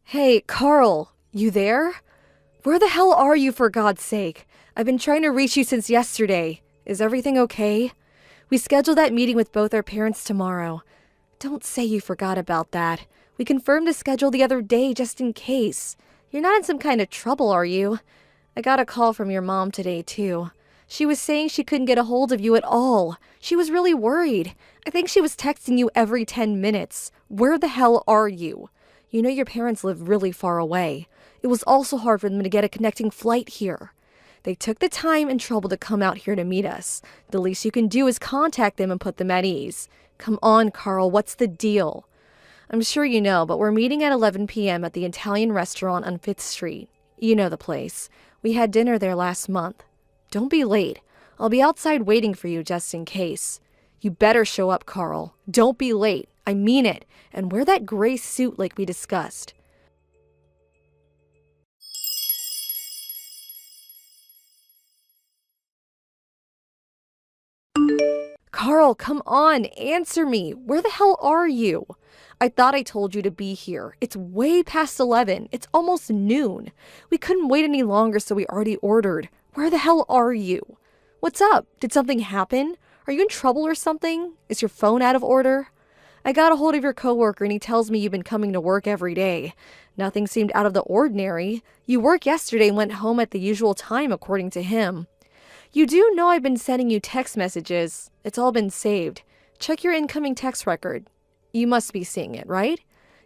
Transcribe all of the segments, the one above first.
Hey, Carl, you there? Where the hell are you, for God's sake? I've been trying to reach you since yesterday. Is everything okay? We scheduled that meeting with both our parents tomorrow. Don't say you forgot about that. We confirmed the schedule the other day just in case. You're not in some kind of trouble, are you? I got a call from your mom today, too. She was saying she couldn't get a hold of you at all. She was really worried. I think she was texting you every 10 minutes. Where the hell are you? You know your parents live really far away. It was also hard for them to get a connecting flight here. They took the time and trouble to come out here to meet us. The least you can do is contact them and put them at ease. Come on, Carl, what's the deal? I'm sure you know, but we're meeting at 11 p.m. at the Italian restaurant on 5th Street. You know the place. We had dinner there last month. Don't be late. I'll be outside waiting for you just in case. You better show up, Carl. Don't be late. I mean it. And wear that gray suit like we discussed. Carl, come on, answer me. Where the hell are you? I thought I told you to be here. It's way past 11. It's almost noon. We couldn't wait any longer, so we already ordered. Where the hell are you? What's up? Did something happen? Are you in trouble or something? Is your phone out of order? I got a hold of your coworker and he tells me you've been coming to work every day. Nothing seemed out of the ordinary. You worked yesterday and went home at the usual time, according to him. You do know I've been sending you text messages. It's all been saved. Check your incoming text record. You must be seeing it, right?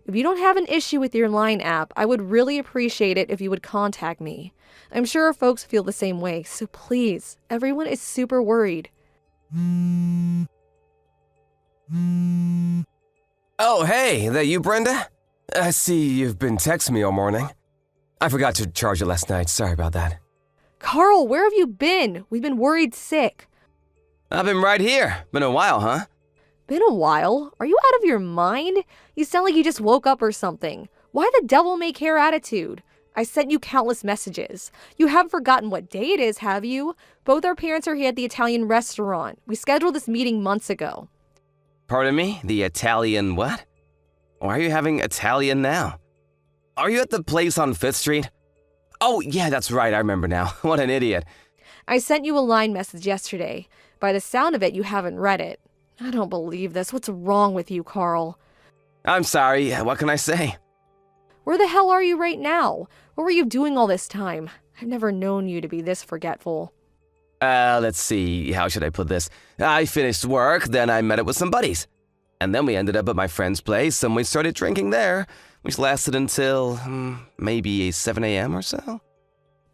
If you don't have an issue with your Line app, I would really appreciate it if you would contact me. I'm sure our folks feel the same way, so please, everyone is super worried. Oh, hey, that you, Brenda? I see you've been texting me all morning. I forgot to charge it last night. Sorry about that. Carl, where have you been? We've been worried sick. I've been right here. Been a while, huh? Been a while? Are you out of your mind? You sound like you just woke up or something. Why the devil may care attitude? I sent you countless messages. You haven't forgotten what day it is, have you? Both our parents are here at the Italian restaurant. We scheduled this meeting months ago. Pardon me? The Italian what? Why are you having Italian now? Are you at the place on 5th Street? Oh, yeah, that's right. I remember now. What an idiot. I sent you a Line message yesterday. By the sound of it, you haven't read it. I don't believe this. What's wrong with you, Carl? I'm sorry. What can I say? Where the hell are you right now? What were you doing all this time? I've never known you to be this forgetful. Let's see. How should I put this? I finished work, then I met up with some buddies. And then we ended up at my friend's place and we started drinking there, which lasted until maybe 7 a.m. or so.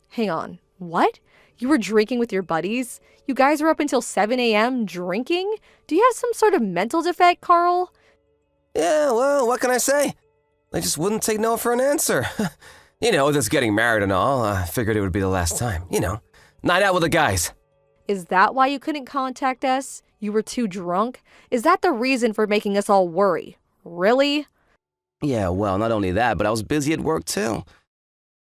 Hang on. What? You were drinking with your buddies? You guys were up until 7 a.m. drinking? Do you have some sort of mental defect, Carl? Yeah, well, what can I say? They just wouldn't take no for an answer. You know, just getting married and all. I figured it would be the last time. You know, night out with the guys. Is that why you couldn't contact us? You were too drunk? Is that the reason for making us all worry? Really? Yeah, well, not only that, but I was busy at work too.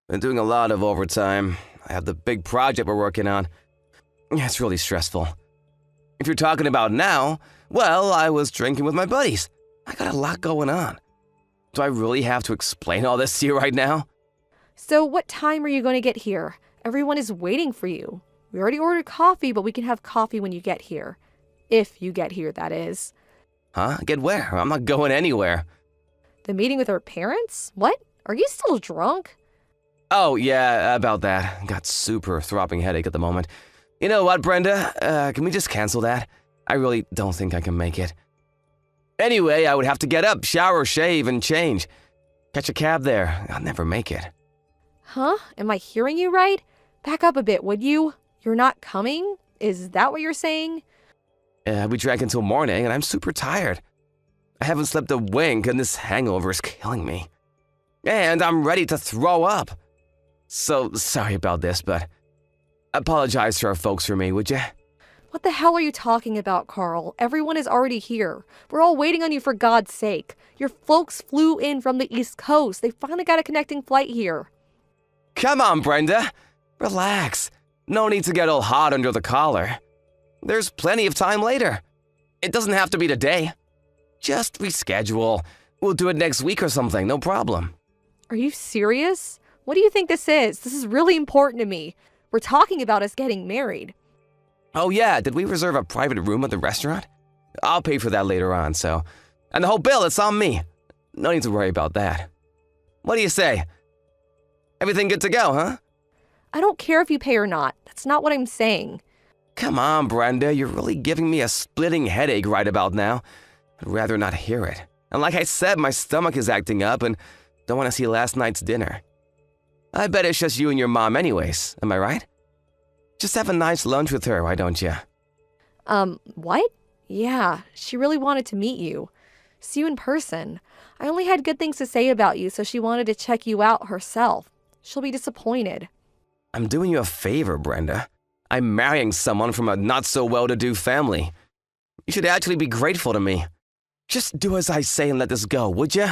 Been doing a lot of overtime. I have the big project we're working on. Yeah, it's really stressful. If you're talking about now, well, I was drinking with my buddies. I got a lot going on. Do I really have to explain all this to you right now? So what time are you going to get here? Everyone is waiting for you. We already ordered coffee, but we can have coffee when you get here. If you get here, that is. Huh? Get where? I'm not going anywhere. The meeting with our parents? What? Are you still drunk? Oh, yeah, about that. Got super throbbing headache at the moment. You know what, Brenda? Can we just cancel that? I really don't think I can make it. Anyway, I would have to get up, shower, shave, and change. Catch a cab there. I'll never make it. Huh? Am I hearing you right? Back up a bit, would you? You're not coming? Is that what you're saying? We drank until morning, and I'm super tired. I haven't slept a wink, and this hangover is killing me. And I'm ready to throw up. So, sorry about this, but apologize to our folks for me, would you? What the hell are you talking about, Carl? Everyone is already here. We're all waiting on you, for God's sake. Your folks flew in from the East Coast. They finally got a connecting flight here. Come on, Brenda. Relax. No need to get all hot under the collar. There's plenty of time later. It doesn't have to be today. Just reschedule. We'll do it next week or something, no problem. Are you serious? What do you think this is? This is really important to me. We're talking about us getting married. Oh yeah, did we reserve a private room at the restaurant? I'll pay for that later on, so... And the whole bill, it's on me. No need to worry about that. What do you say? Everything good to go, huh? I don't care if you pay or not. That's not what I'm saying. Come on, Brenda, you're really giving me a splitting headache right about now. I'd rather not hear it. And like I said, my stomach is acting up and don't want to see last night's dinner. I bet it's just you and your mom anyways, am I right? Just have a nice lunch with her, why don't you? What? Yeah, she really wanted to meet you. See you in person. I only had good things to say about you, so she wanted to check you out herself. She'll be disappointed. I'm doing you a favor, Brenda. I'm marrying someone from a not-so-well-to-do family. You should actually be grateful to me. Just do as I say and let this go, would you?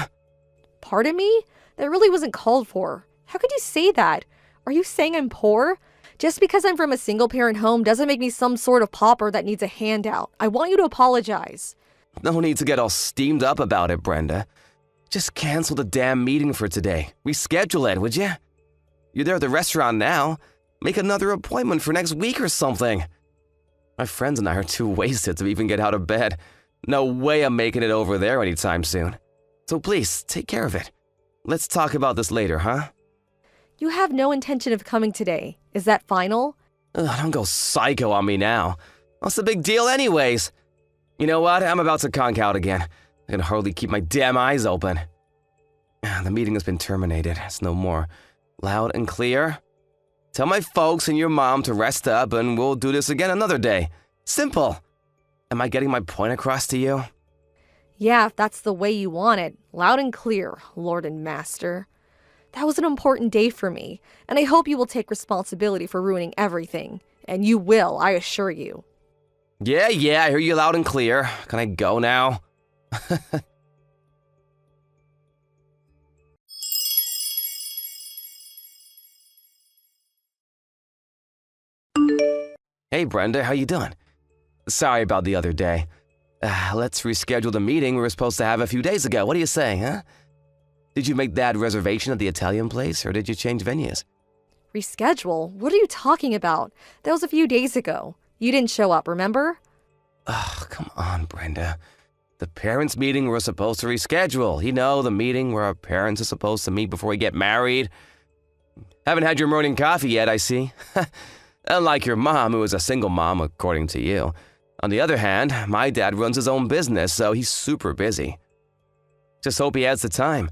Pardon me? That really wasn't called for. How could you say that? Are you saying I'm poor? Just because I'm from a single-parent home doesn't make me some sort of pauper that needs a handout. I want you to apologize. No need to get all steamed up about it, Brenda. Just cancel the damn meeting for today. Reschedule it, would you? You're there at the restaurant now. Make another appointment for next week or something. My friends and I are too wasted to even get out of bed. No way I'm making it over there anytime soon. So please, take care of it. Let's talk about this later, huh? You have no intention of coming today. Is that final? Don't go psycho on me now. What's the big deal anyways? You know what? I'm about to conk out again. I can hardly keep my damn eyes open. The meeting has been terminated. It's no more. Loud and clear. Tell my folks and your mom to rest up and we'll do this again another day. Simple. Am I getting my point across to you? Yeah, if that's the way you want it. Loud and clear, Lord and Master. That was an important day for me, and I hope you will take responsibility for ruining everything. And you will, I assure you. Yeah, I hear you loud and clear. Can I go now? Hey, Brenda, how you doing? Sorry about the other day. Let's reschedule the meeting we were supposed to have a few days ago. What do you say, huh? Did you make that reservation at the Italian place, or did you change venues? Reschedule? What are you talking about? That was a few days ago. You didn't show up, remember? Ugh, come on, Brenda. The parents' meeting we're supposed to reschedule. You know, the meeting where our parents are supposed to meet before we get married. Haven't had your morning coffee yet, I see. Unlike your mom, who is a single mom, according to you. On the other hand, my dad runs his own business, so he's super busy. Just hope he has the time.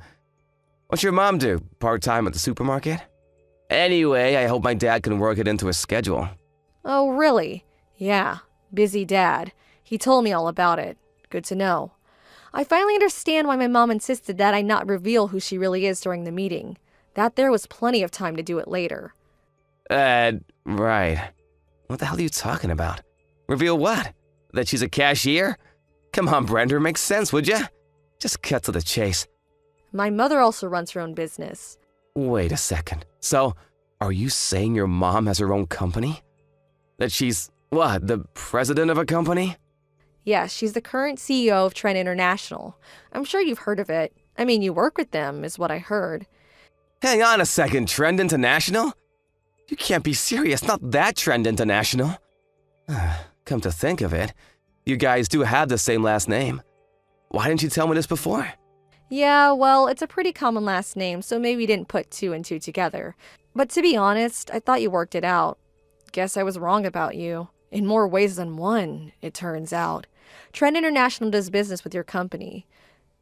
What's your mom do? Part-time at the supermarket? Anyway, I hope my dad can work it into his schedule. Oh, really? Yeah, busy dad. He told me all about it. Good to know. I finally understand why my mom insisted that I not reveal who she really is during the meeting. That there was plenty of time to do it later. Right. What the hell are you talking about? Reveal what? That she's a cashier? Come on, Brenda, makes sense, would ya? Just cut to the chase. My mother also runs her own business. Wait a second. So, are you saying your mom has her own company? That she's, what, the president of a company? Yes, she's the current CEO of Trend International. I'm sure you've heard of it. I mean, you work with them, is what I heard. Hang on a second, Trend International? You can't be serious, not that Trend International. Come to think of it, you guys do have the same last name. Why didn't you tell me this before? Yeah, well, it's a pretty common last name, so maybe you didn't put two and two together. But to be honest, I thought you worked it out. Guess I was wrong about you. In more ways than one, it turns out. Trend International does business with your company.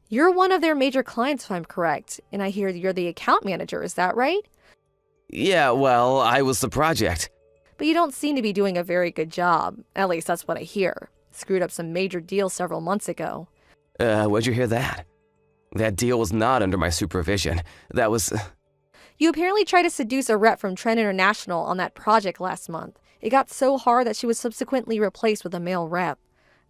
You're one of their major clients, if I'm correct, and I hear you're the account manager, is that right? Yeah, well, I was the project. But you don't seem to be doing a very good job. At least that's what I hear. Screwed up some major deals several months ago. Where'd you hear that? That deal was not under my supervision. That was... You apparently tried to seduce a rep from Trend International on that project last month. It got so hard that she was subsequently replaced with a male rep.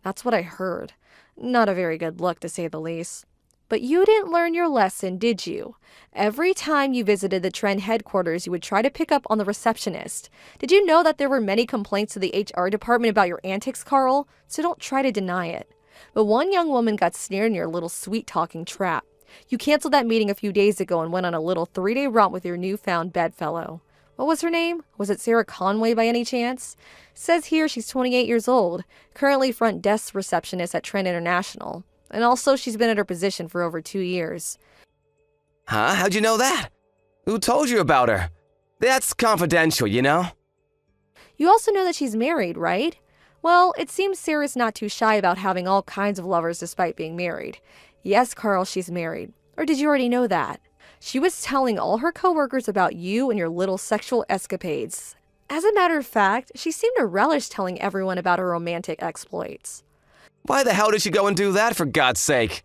That's what I heard. Not a very good look, to say the least. But you didn't learn your lesson, did you? Every time you visited the Trend headquarters, you would try to pick up on the receptionist. Did you know that there were many complaints to the HR department about your antics, Carl? So don't try to deny it. But one young woman got snared in your little sweet-talking trap. You canceled that meeting a few days ago and went on a little 3-day romp with your newfound bedfellow. What was her name? Was it Sarah Conway by any chance? Says here she's 28 years old, currently front desk receptionist at Trent International. And also she's been at her position for over 2 years. Huh? How'd you know that? Who told you about her? That's confidential, you know? You also know that she's married, right? Well, it seems Sarah's not too shy about having all kinds of lovers despite being married. Yes, Carl, she's married. Or did you already know that? She was telling all her coworkers about you and your little sexual escapades. As a matter of fact, she seemed to relish telling everyone about her romantic exploits. Why the hell did she go and do that, for God's sake?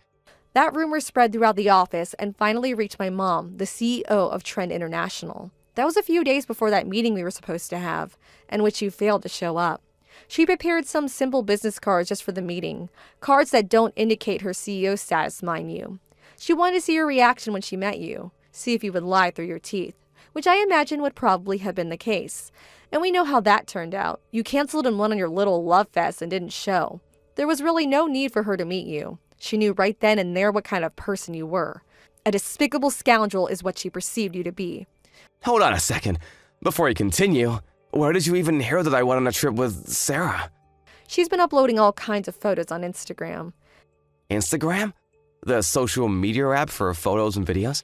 That rumor spread throughout the office and finally reached my mom, the CEO of Trend International. That was a few days before that meeting we were supposed to have, and which you failed to show up. She prepared some simple business cards just for the meeting, cards that don't indicate her CEO status, mind you. She wanted to see your reaction when she met you, see if you would lie through your teeth, which I imagine would probably have been the case. And we know how that turned out. You canceled and went on your little love fest and didn't show. There was really no need for her to meet you. She knew right then and there what kind of person you were. A despicable scoundrel is what she perceived you to be. Hold on a second. Before you continue, where did you even hear that I went on a trip with Sarah? She's been uploading all kinds of photos on Instagram. Instagram? The social media app for photos and videos?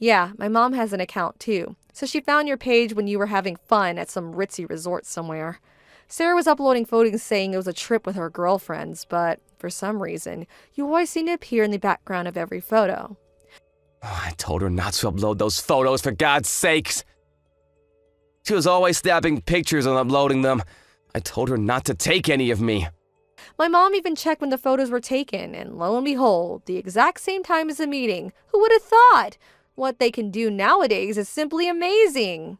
Yeah, my mom has an account too. So she found your page when you were having fun at some ritzy resort somewhere. Sarah was uploading photos saying it was a trip with her girlfriends, but for some reason, you always seem to appear in the background of every photo. Oh, I told her not to upload those photos, for God's sakes. She was always snapping pictures and uploading them. I told her not to take any of me. My mom even checked when the photos were taken, and lo and behold, the exact same time as the meeting. Who would have thought? What they can do nowadays is simply amazing.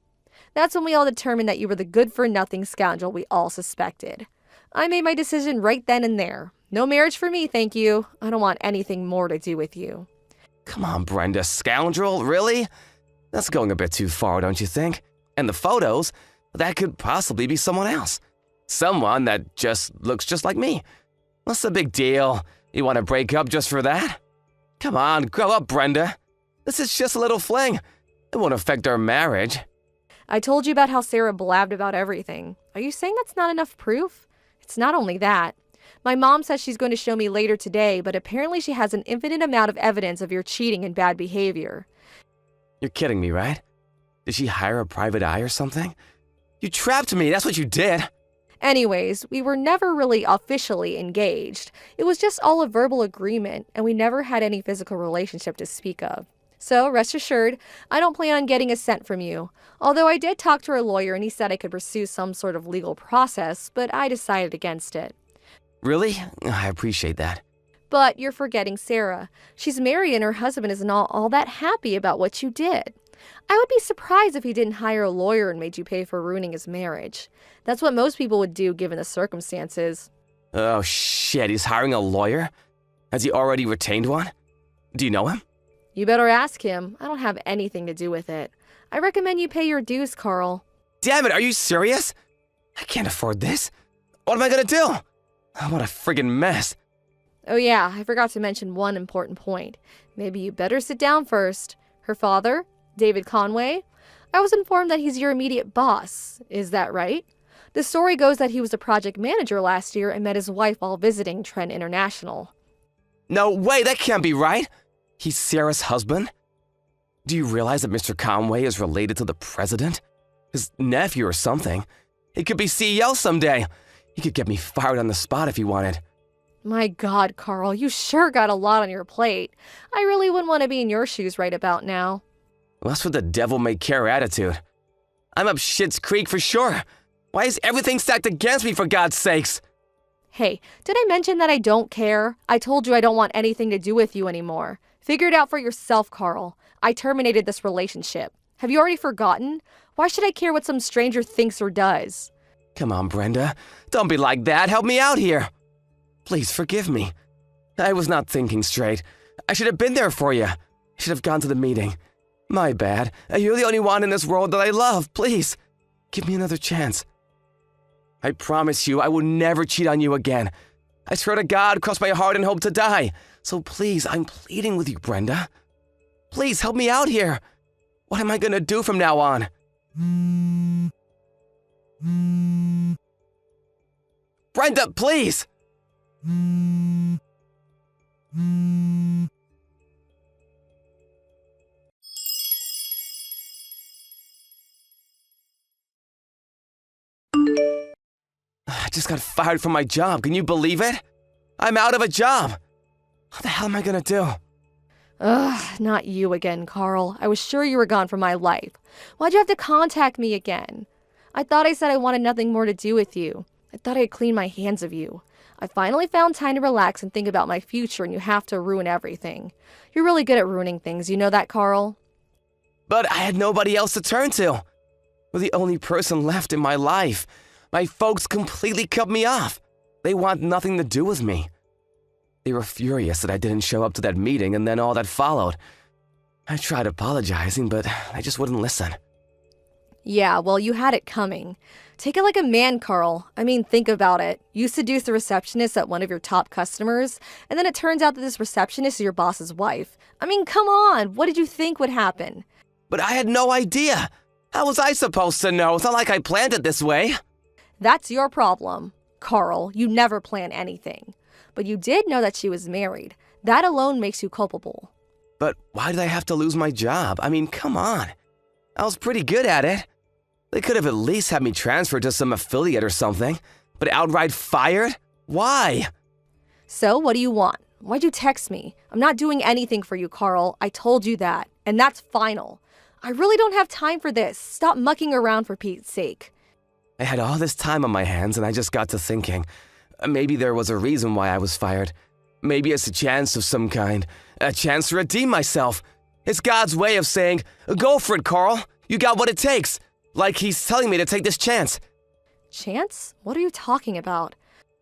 That's when we all determined that you were the good-for-nothing scoundrel we all suspected. I made my decision right then and there. No marriage for me, thank you. I don't want anything more to do with you. Come on, Brenda, scoundrel, really? That's going a bit too far, don't you think? And the photos, that could possibly be someone else. Someone that just looks just like me. What's the big deal? You want to break up just for that? Come on, grow up, Brenda. This is just a little fling. It won't affect our marriage. I told you about how Sarah blabbed about everything. Are you saying that's not enough proof? It's not only that. My mom says she's going to show me later today, but apparently she has an infinite amount of evidence of your cheating and bad behavior. You're kidding me, right? Did she hire a private eye or something? You trapped me, that's what you did. Anyways, we were never really officially engaged. It was just all a verbal agreement, and we never had any physical relationship to speak of. So, rest assured, I don't plan on getting a cent from you. Although I did talk to our lawyer and he said I could pursue some sort of legal process, but I decided against it. Really? I appreciate that. But you're forgetting Sarah. She's married and her husband is not all that happy about what you did. I would be surprised if he didn't hire a lawyer and made you pay for ruining his marriage. That's what most people would do given the circumstances. Oh shit, he's hiring a lawyer? Has he already retained one? Do you know him? You better ask him. I don't have anything to do with it. I recommend you pay your dues, Carl. Damn it, are you serious? I can't afford this. What am I gonna do? Oh, what a friggin' mess. Oh yeah, I forgot to mention one important point. Maybe you better sit down first. Her father, David Conway, I was informed that he's your immediate boss. Is that right? The story goes that he was a project manager last year and met his wife while visiting Trent International. No way, that can't be right. He's Sarah's husband? Do you realize that Mr. Conway is related to the president? His nephew or something. He could be CEO someday. He could get me fired on the spot if he wanted. My God, Carl, you sure got a lot on your plate. I really wouldn't want to be in your shoes right about now. Well, that's what the devil-may-care attitude. I'm up shit's creek for sure. Why is everything stacked against me, for God's sakes? Hey, did I mention that I don't care? I told you I don't want anything to do with you anymore. Figure it out for yourself, Carl. I terminated this relationship. Have you already forgotten? Why should I care what some stranger thinks or does? Come on, Brenda. Don't be like that. Help me out here. Please forgive me. I was not thinking straight. I should have been there for you. I should have gone to the meeting. My bad. You're the only one in this world that I love. Please, give me another chance. I promise you I will never cheat on you again. I swear to God, cross my heart and hope to die. So please, I'm pleading with you, Brenda. Please help me out here. What am I gonna do from now on? Brenda, please! I just got fired from my job. Can you believe it? I'm out of a job. What the hell am I gonna do? Ugh, not you again, Carl. I was sure you were gone from my life. Why'd you have to contact me again? I thought I said I wanted nothing more to do with you. I thought I'd clean my hands of you. I finally found time to relax and think about my future, and you have to ruin everything. You're really good at ruining things, you know that, Carl? But I had nobody else to turn to. You're the only person left in my life. My folks completely cut me off. They want nothing to do with me. They were furious that I didn't show up to that meeting and then all that followed. I tried apologizing, but they just wouldn't listen. Yeah, well, you had it coming. Take it like a man, Carl. I mean, think about it. You seduced the receptionist at one of your top customers, and then it turns out that this receptionist is your boss's wife. I mean, come on. What did you think would happen? But I had no idea. How was I supposed to know? It's not like I planned it this way. That's your problem. Carl, you never plan anything. But you did know that she was married. That alone makes you culpable. But why did I have to lose my job? I mean, come on. I was pretty good at it. They could have at least had me transferred to some affiliate or something. But outright fired? Why? So, what do you want? Why'd you text me? I'm not doing anything for you, Carl. I told you that. And that's final. I really don't have time for this. Stop mucking around for Pete's sake. I had all this time on my hands and I just got to thinking. Maybe there was a reason why I was fired. Maybe it's a chance of some kind. A chance to redeem myself. It's God's way of saying, go for it, Carl. You got what it takes. Like he's telling me to take this chance. Chance? What are you talking about?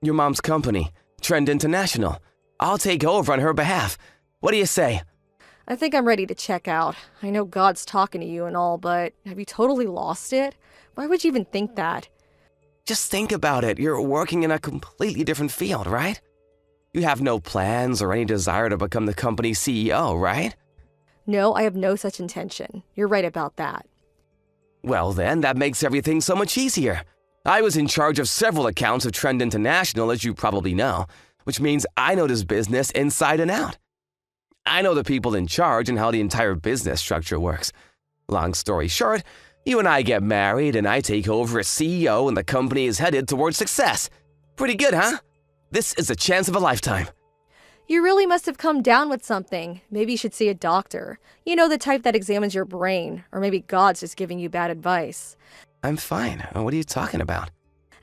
Your mom's company, Trend International. I'll take over on her behalf. What do you say? I think I'm ready to check out. I know God's talking to you and all, but have you totally lost it? Why would you even think that? Just think about it. You're working in a completely different field, right? You have no plans or any desire to become the company's CEO, right? No, I have no such intention. You're right about that. Well then, that makes everything so much easier. I was in charge of several accounts of Trend International, as you probably know, which means I know this business inside and out. I know the people in charge and how the entire business structure works. Long story short, you and I get married and I take over as CEO and the company is headed towards success. Pretty good, huh? This is a chance of a lifetime. You really must have come down with something. Maybe you should see a doctor. You know, the type that examines your brain. Or maybe God's just giving you bad advice. I'm fine. What are you talking about?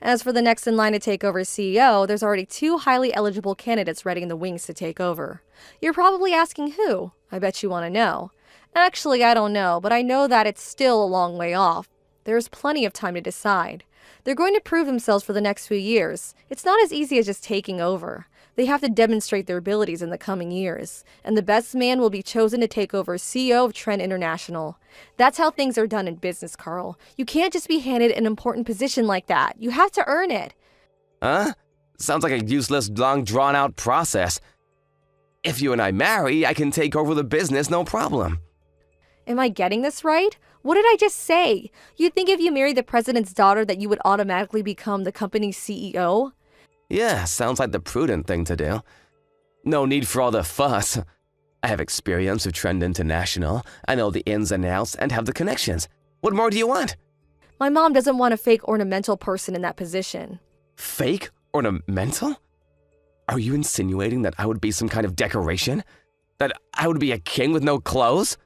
As for the next in line to take over as CEO, there's already 2 highly eligible candidates ready in the wings to take over. You're probably asking who? I bet you want to know. Actually, I don't know, but I know that it's still a long way off. There's plenty of time to decide. They're going to prove themselves for the next few years. It's not as easy as just taking over. They have to demonstrate their abilities in the coming years, and the best man will be chosen to take over as CEO of Trend International. That's how things are done in business, Carl. You can't just be handed an important position like that. You have to earn it. Huh? Sounds like a useless, long, drawn-out process. If you and I marry, I can take over the business, no problem. Am I getting this right? What did I just say? You'd think if you married the president's daughter that you would automatically become the company's CEO? Yeah, sounds like the prudent thing to do. No need for all the fuss. I have experience with Trend International. I know the ins and outs and have the connections. What more do you want? My mom doesn't want a fake ornamental person in that position. Fake? Ornamental? Are you insinuating that I would be some kind of decoration? That I would be a king with no clothes?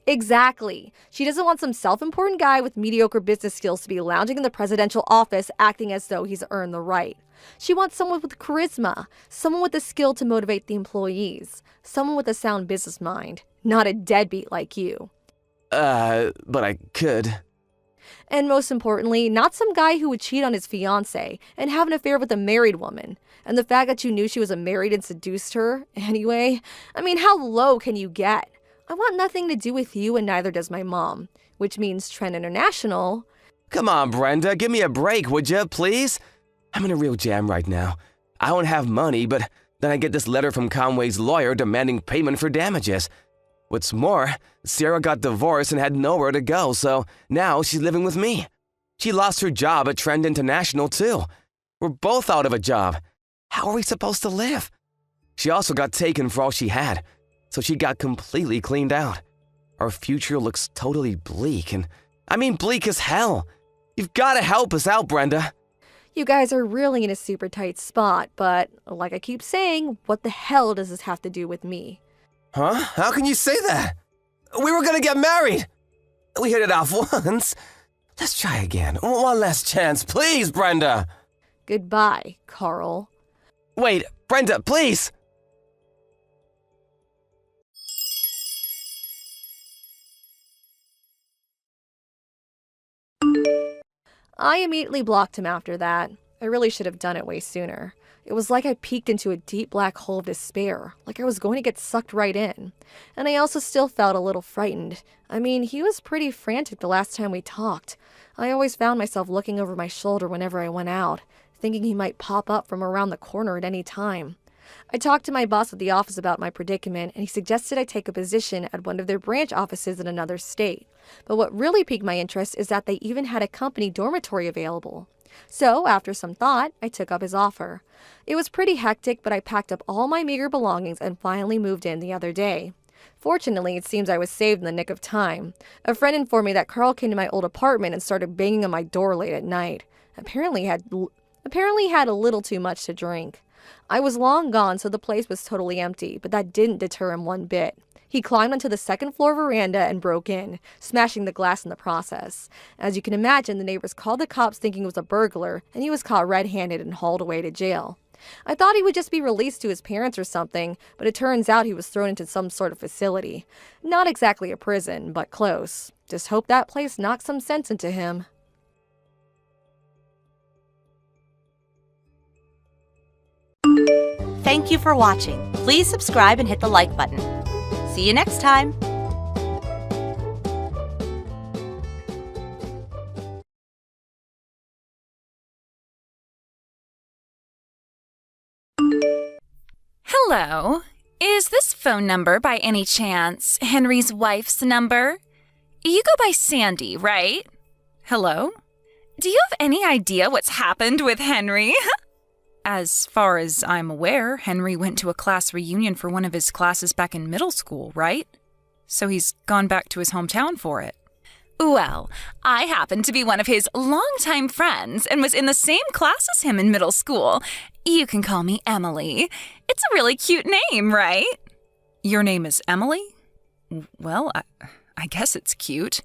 Exactly. She doesn't want some self-important guy with mediocre business skills to be lounging in the presidential office acting as though he's earned the right. She wants someone with charisma, someone with the skill to motivate the employees, someone with a sound business mind, not a deadbeat like you. But I could. And most importantly, not some guy who would cheat on his fiancé and have an affair with a married woman. And the fact that you knew she was married and seduced her, anyway, I mean, how low can you get? I want nothing to do with you and neither does my mom, which means Trend International. Come on, Brenda, give me a break, would you, please? I'm in a real jam right now. I don't have money, but Then I get this letter from Conway's lawyer demanding payment for damages. What's more, Sarah got divorced and had nowhere to go, so now she's living with me. She lost her job at Trend International, too. We're both out of a job. How are we supposed to live? She also got taken for all she had, so she got completely cleaned out. Our future looks totally bleak, and I mean bleak as hell. You've got to help us out, Brenda. You guys are really in a super tight spot, but like I keep saying, what the hell does this have to do with me? Huh? How can you say that? We were gonna get married. We hit it off once. Let's try again. One last chance, please, Brenda. Goodbye, Carl. Wait, Brenda, please. I immediately blocked him after that. I really should have done it way sooner. It was like I peeked into a deep black hole of despair, like I was going to get sucked right in. And I also still felt a little frightened. I mean, he was pretty frantic the last time we talked. I always found myself looking over my shoulder whenever I went out, thinking he might pop up from around the corner at any time. I talked to my boss at the office about my predicament, and he suggested I take a position at one of their branch offices in another state. But what really piqued my interest is that they even had a company dormitory available. So, after some thought, I took up his offer. It was pretty hectic, but I packed up all my meager belongings and finally moved in the other day. Fortunately, it seems I was saved in the nick of time. A friend informed me that Carl came to my old apartment and started banging on my door late at night. Apparently had a little too much to drink. I was long gone, so the place was totally empty, but that didn't deter him one bit. He climbed onto the second-floor veranda and broke in, smashing the glass in the process. As you can imagine, the neighbors called the cops thinking it was a burglar, and he was caught red-handed and hauled away to jail. I thought he would just be released to his parents or something, but it turns out he was thrown into some sort of facility. Not exactly a prison, but close. Just hope that place knocked some sense into him. Thank you for watching. Please subscribe and hit the like button. See you next time. Hello. Is this phone number by any chance Henry's wife's number? You go by Sandy, right? Hello? Do you have any idea what's happened with Henry? As far as I'm aware, Henry went to a class reunion for one of his classes back in middle school, right? So he's gone back to his hometown for it. Well, I happen to be one of his longtime friends and was in the same class as him in middle school. You can call me Emily. It's a really cute name, right? Your name is Emily? Well, I guess it's cute.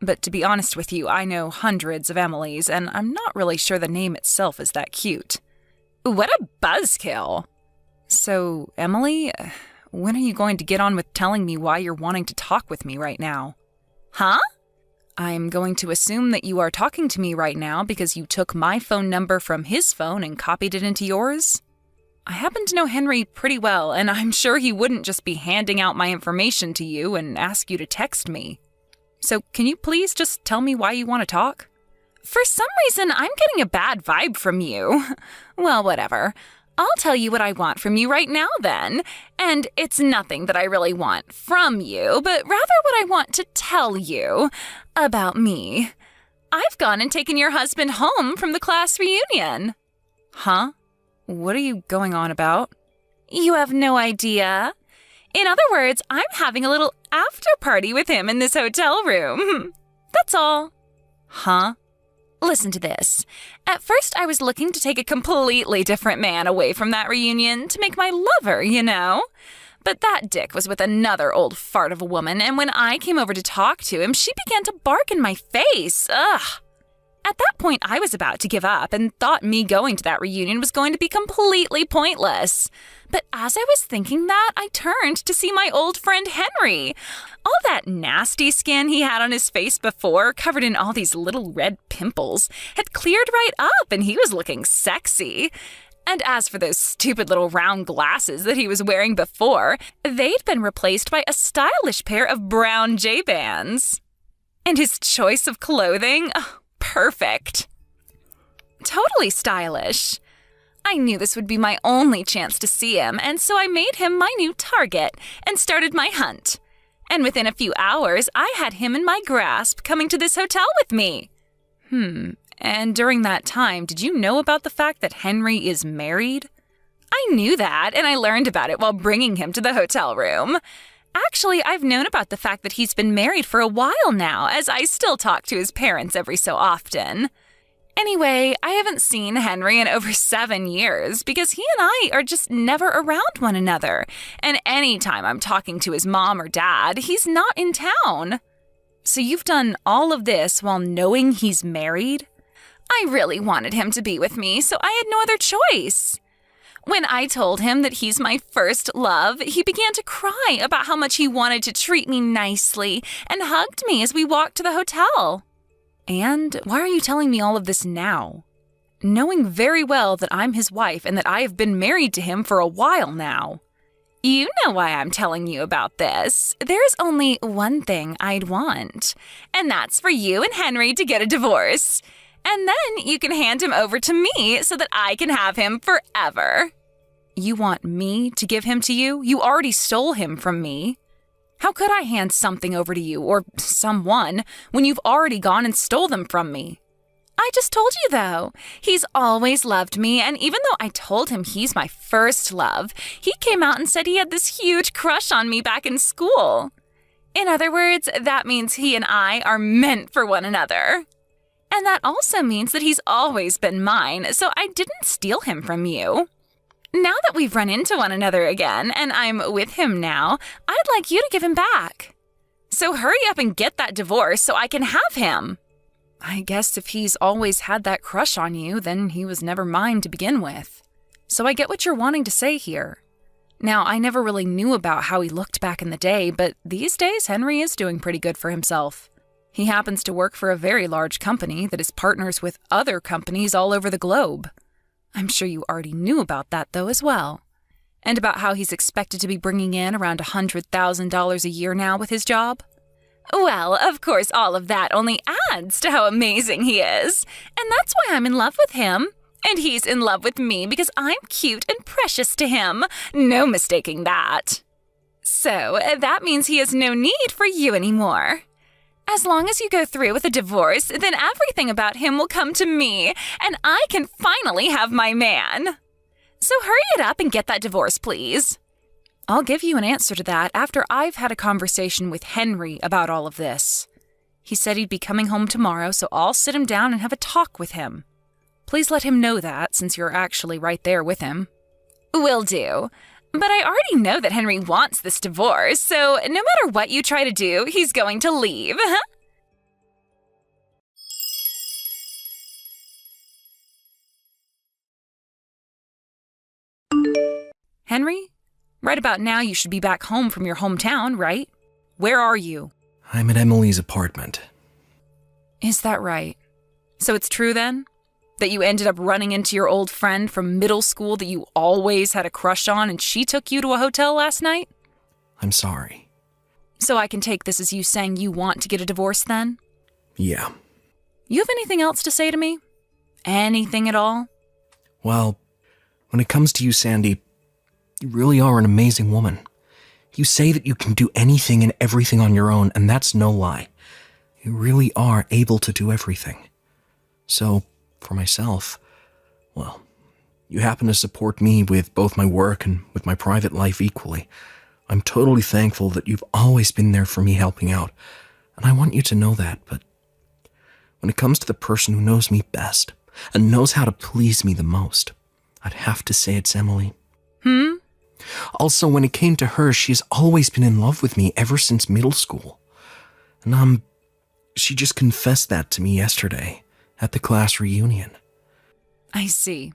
But to be honest with you, I know hundreds of Emilys, and I'm not really sure the name itself is that cute. What a buzzkill! So, Emily, when are you going to get on with telling me why you're wanting to talk with me right now? Huh? I'm going to assume that you are talking to me right now because you took my phone number from his phone and copied it into yours. I happen to know Henry pretty well, and I'm sure he wouldn't just be handing out my information to you and ask you to text me. So can you please just tell me why you want to talk? For some reason, I'm getting a bad vibe from you. Well, whatever. I'll tell you what I want from you right now then. And it's nothing that I really want from you, but rather what I want to tell you about me. I've gone and taken your husband home from the class reunion. Huh? What are you going on about? You have no idea. In other words, I'm having a little after party with him in this hotel room. That's all. Huh? Listen to this. At first, I was looking to take a completely different man away from that reunion to make my lover, you know? But that dick was with another old fart of a woman, and when I came over to talk to him, she began to bark in my face. Ugh. At that point, I was about to give up and thought me going to that reunion was going to be completely pointless. But as I was thinking that, I turned to see my old friend Henry. All that nasty skin he had on his face before, covered in all these little red pimples, had cleared right up and he was looking sexy. And as for those stupid little round glasses that he was wearing before, they'd been replaced by a stylish pair of brown J-bands. And his choice of clothing? Oh, perfect. Totally stylish. I knew this would be my only chance to see him, and so I made him my new target and started my hunt. And within a few hours, I had him in my grasp, coming to this hotel with me. And during that time, did you know about the fact that Henry is married? I knew that, and I learned about it while bringing him to the hotel room. Actually, I've known about the fact that he's been married for a while now, as I still talk to his parents every so often. Anyway, I haven't seen Henry in over 7 years because he and I are just never around one another. And anytime I'm talking to his mom or dad, he's not in town. So you've done all of this while knowing he's married? I really wanted him to be with me, so I had no other choice. When I told him that he's my first love, he began to cry about how much he wanted to treat me nicely and hugged me as we walked to the hotel. And why are you telling me all of this now? Knowing very well that I'm his wife and that I have been married to him for a while now. You know why I'm telling you about this. There's only one thing I'd want, and that's for you and Henry to get a divorce. And then you can hand him over to me so that I can have him forever. You want me to give him to you? You already stole him from me. How could I hand something over to you, or someone, when you've already gone and stole them from me? I just told you, though. He's always loved me, and even though I told him he's my first love, he came out and said he had this huge crush on me back in school. In other words, that means he and I are meant for one another. And that also means that he's always been mine, so I didn't steal him from you. Now that we've run into one another again, and I'm with him now, I'd like you to give him back. So hurry up and get that divorce so I can have him. I guess if he's always had that crush on you, then he was never mine to begin with. So I get what you're wanting to say here. Now, I never really knew about how he looked back in the day, but these days Henry is doing pretty good for himself. He happens to work for a very large company that is partners with other companies all over the globe. I'm sure you already knew about that, though, as well. And about how he's expected to be bringing in around $100,000 a year now with his job. Well, of course, all of that only adds to how amazing he is. And that's why I'm in love with him. And he's in love with me because I'm cute and precious to him. No mistaking that. So that means he has no need for you anymore. As long as you go through with a divorce, then everything about him will come to me, and I can finally have my man. So hurry it up and get that divorce, please. I'll give you an answer to that after I've had a conversation with Henry about all of this. He said he'd be coming home tomorrow, so I'll sit him down and have a talk with him. Please let him know that, since you're actually right there with him. Will do. But I already know that Henry wants this divorce, so no matter what you try to do, he's going to leave. Henry, right about now you should be back home from your hometown, right? Where are you? I'm at Emily's apartment. Is that right? So it's true then? That you ended up running into your old friend from middle school that you always had a crush on and she took you to a hotel last night? I'm sorry. So I can take this as you saying you want to get a divorce then? Yeah. You have anything else to say to me? Anything at all? Well, when it comes to you, Sandy, you really are an amazing woman. You say that you can do anything and everything on your own, and that's no lie. You really are able to do everything. So, for myself, well, you happen to support me with both my work and with my private life equally. I'm totally thankful that you've always been there for me helping out, and I want you to know that, but when it comes to the person who knows me best and knows how to please me the most, I'd have to say it's Emily. Also, when it came to her, she's always been in love with me ever since middle school. And she just confessed that to me yesterday at the class reunion. I see.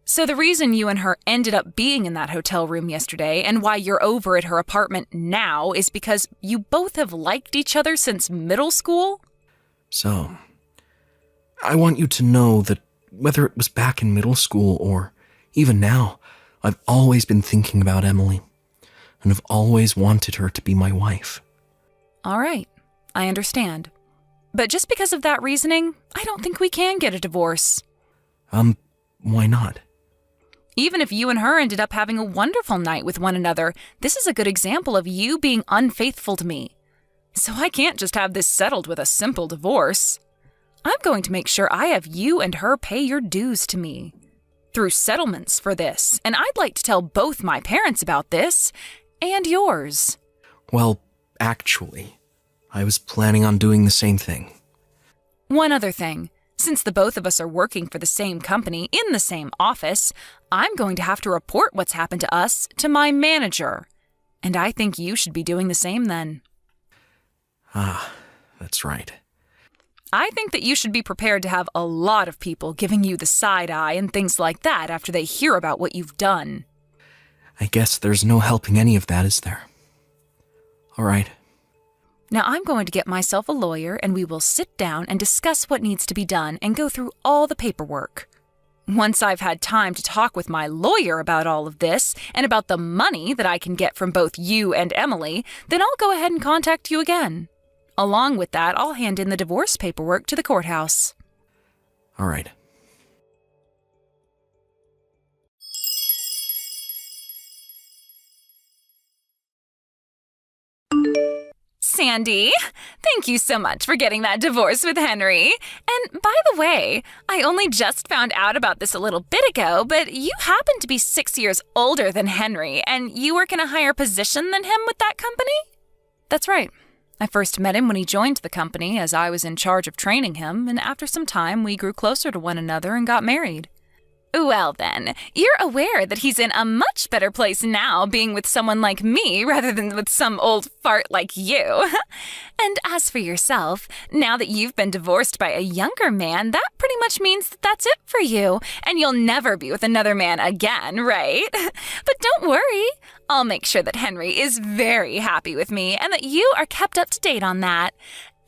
So the reason you and her ended up being in that hotel room yesterday and why you're over at her apartment now is because you both have liked each other since middle school? So, I want you to know that whether it was back in middle school or even now, I've always been thinking about Emily, and have always wanted her to be my wife. All right, I understand. But just because of that reasoning, I don't think we can get a divorce. Why not? Even if you and her ended up having a wonderful night with one another, this is a good example of you being unfaithful to me. So I can't just have this settled with a simple divorce. I'm going to make sure I have you and her pay your dues to me through settlements for this, and I'd like to tell both my parents about this and yours. Well, actually, I was planning on doing the same thing. One other thing. Since the both of us are working for the same company in the same office, I'm going to have to report what's happened to us to my manager. And I think you should be doing the same then. Ah, that's right. I think that you should be prepared to have a lot of people giving you the side eye and things like that after they hear about what you've done. I guess there's no helping any of that, is there? All right. Now I'm going to get myself a lawyer and we will sit down and discuss what needs to be done and go through all the paperwork. Once I've had time to talk with my lawyer about all of this and about the money that I can get from both you and Emily, then I'll go ahead and contact you again. Along with that, I'll hand in the divorce paperwork to the courthouse. All right. Sandy, thank you so much for getting that divorce with Henry. And by the way, I only just found out about this a little bit ago, but you happen to be 6 years older than Henry, and you work in a higher position than him with that company? That's right. I first met him when he joined the company, as I was in charge of training him, and after some time we grew closer to one another and got married. Well then, you're aware that he's in a much better place now being with someone like me rather than with some old fart like you. And as for yourself, now that you've been divorced by a younger man, that pretty much means that that's it for you, and you'll never be with another man again, right? But don't worry, I'll make sure that Henry is very happy with me and that you are kept up to date on that.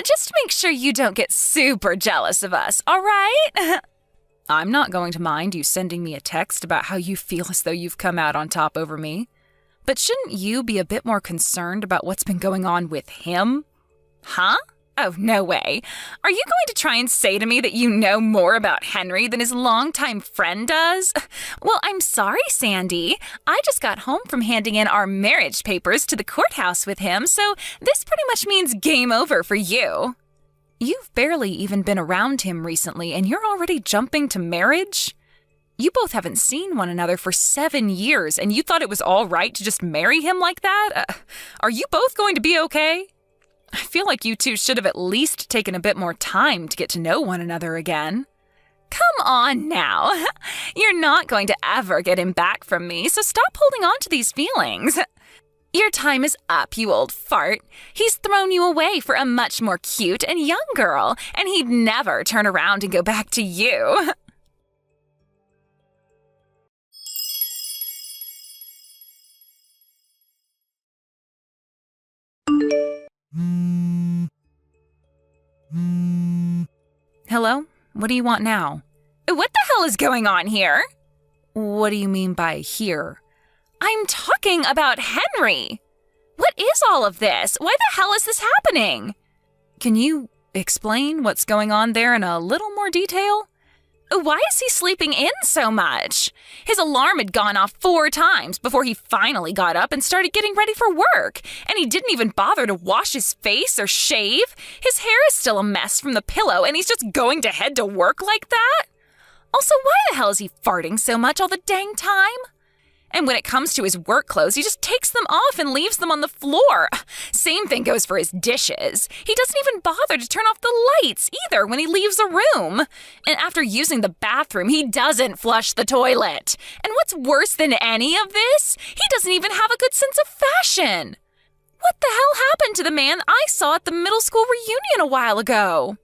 Just make sure you don't get super jealous of us, all right? I'm not going to mind you sending me a text about how you feel as though you've come out on top over me. But shouldn't you be a bit more concerned about what's been going on with him? Huh? Oh, no way. Are you going to try and say to me that you know more about Henry than his longtime friend does? Well, I'm sorry, Sandy. I just got home from handing in our marriage papers to the courthouse with him, so this pretty much means game over for you. You've barely even been around him recently, and you're already jumping to marriage? You both haven't seen one another for 7 years, and you thought it was all right to just marry him like that? Are you both going to be okay? I feel like you two should have at least taken a bit more time to get to know one another again. Come on now. You're not going to ever get him back from me, so stop holding on to these feelings. Your time is up, you old fart. He's thrown you away for a much more cute and young girl, and he'd never turn around and go back to you. Hello? What do you want now? What the hell is going on here? What do you mean by here? I'm talking about Henry. What is all of this? Why the hell is this happening? Can you explain what's going on there in a little more detail? Why is he sleeping in so much? His alarm had gone off 4 times before he finally got up and started getting ready for work. And he didn't even bother to wash his face or shave. His hair is still a mess from the pillow, and he's just going to head to work like that? Also, why the hell is he farting so much all the dang time? And when it comes to his work clothes, he just takes them off and leaves them on the floor. Same thing goes for his dishes. He doesn't even bother to turn off the lights either when he leaves a room. And after using the bathroom, he doesn't flush the toilet. And what's worse than any of this? He doesn't even have a good sense of fashion. What the hell happened to the man I saw at the middle school reunion a while ago?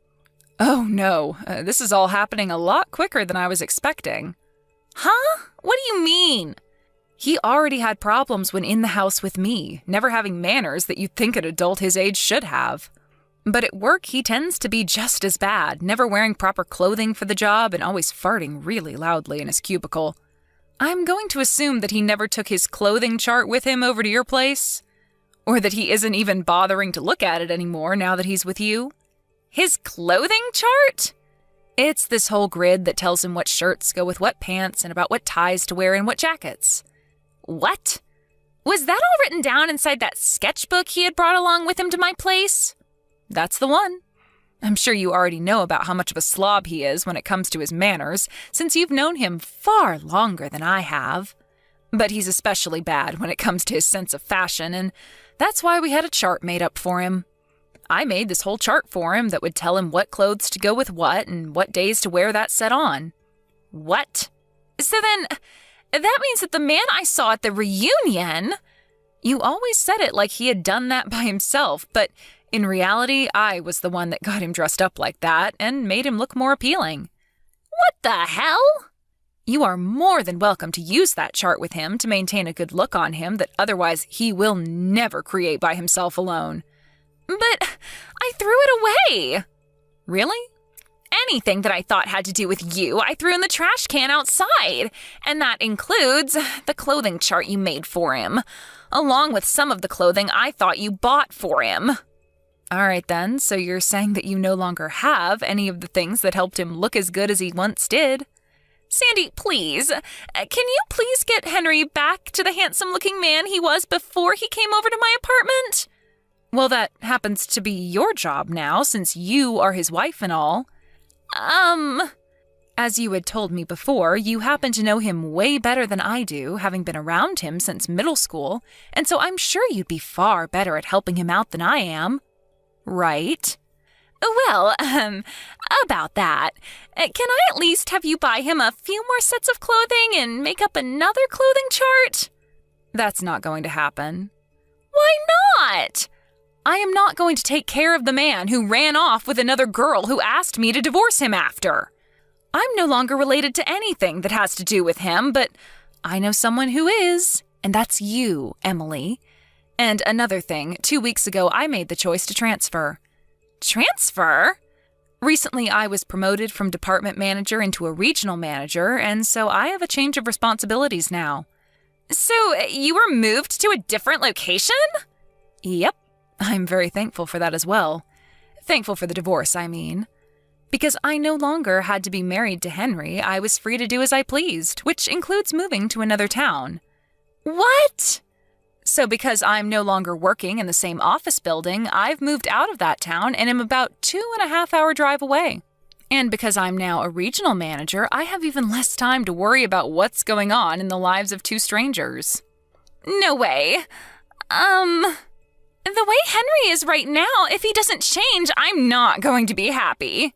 Oh no, this is all happening a lot quicker than I was expecting. Huh? What do you mean? He already had problems when in the house with me, never having manners that you'd think an adult his age should have. But at work, he tends to be just as bad, never wearing proper clothing for the job and always farting really loudly in his cubicle. I'm going to assume that he never took his clothing chart with him over to your place, or that he isn't even bothering to look at it anymore now that he's with you. His clothing chart? It's this whole grid that tells him what shirts go with what pants and about what ties to wear and what jackets. What? Was that all written down inside that sketchbook he had brought along with him to my place? That's the one. I'm sure you already know about how much of a slob he is when it comes to his manners, since you've known him far longer than I have. But he's especially bad when it comes to his sense of fashion, and that's why we had a chart made up for him. I made this whole chart for him that would tell him what clothes to go with what and what days to wear that set on. What? So then, that means that the man I saw at the reunion... You always said it like he had done that by himself, but in reality, I was the one that got him dressed up like that and made him look more appealing. What the hell? You are more than welcome to use that chart with him to maintain a good look on him that otherwise he will never create by himself alone. But I threw it away. Really? Anything that I thought had to do with you, I threw in the trash can outside, and that includes the clothing chart you made for him, along with some of the clothing I thought you bought for him. All right then, so you're saying that you no longer have any of the things that helped him look as good as he once did. Sandy, please, can you please get Henry back to the handsome-looking man he was before he came over to my apartment? Well, that happens to be your job now, since you are his wife and all. As you had told me before, you happen to know him way better than I do, having been around him since middle school, and so I'm sure you'd be far better at helping him out than I am. Right? Well, about that, can I at least have you buy him a few more sets of clothing and make up another clothing chart? That's not going to happen. Why not? I am not going to take care of the man who ran off with another girl who asked me to divorce him after. I'm no longer related to anything that has to do with him, but I know someone who is, and that's you, Emily. And another thing, 2 weeks ago I made the choice to transfer. Transfer? Recently I was promoted from department manager into a regional manager, and so I have a change of responsibilities now. So you were moved to a different location? Yep. I'm very thankful for that as well. Thankful for the divorce, I mean. Because I no longer had to be married to Henry, I was free to do as I pleased, which includes moving to another town. What? So because I'm no longer working in the same office building, I've moved out of that town and am about 2.5 hour drive away. And because I'm now a regional manager, I have even less time to worry about what's going on in the lives of two strangers. No way. The way Henry is right now, if he doesn't change, I'm not going to be happy.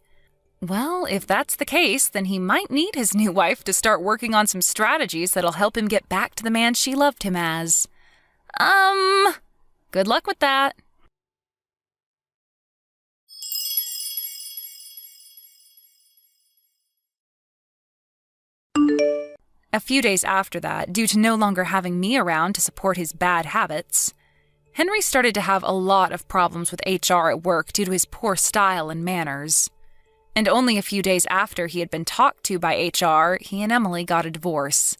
Well, if that's the case, then he might need his new wife to start working on some strategies that'll help him get back to the man she loved him as. Good luck with that. A few days after that, due to no longer having me around to support his bad habits, Henry started to have a lot of problems with HR at work due to his poor style and manners. And only a few days after he had been talked to by HR, he and Emily got a divorce.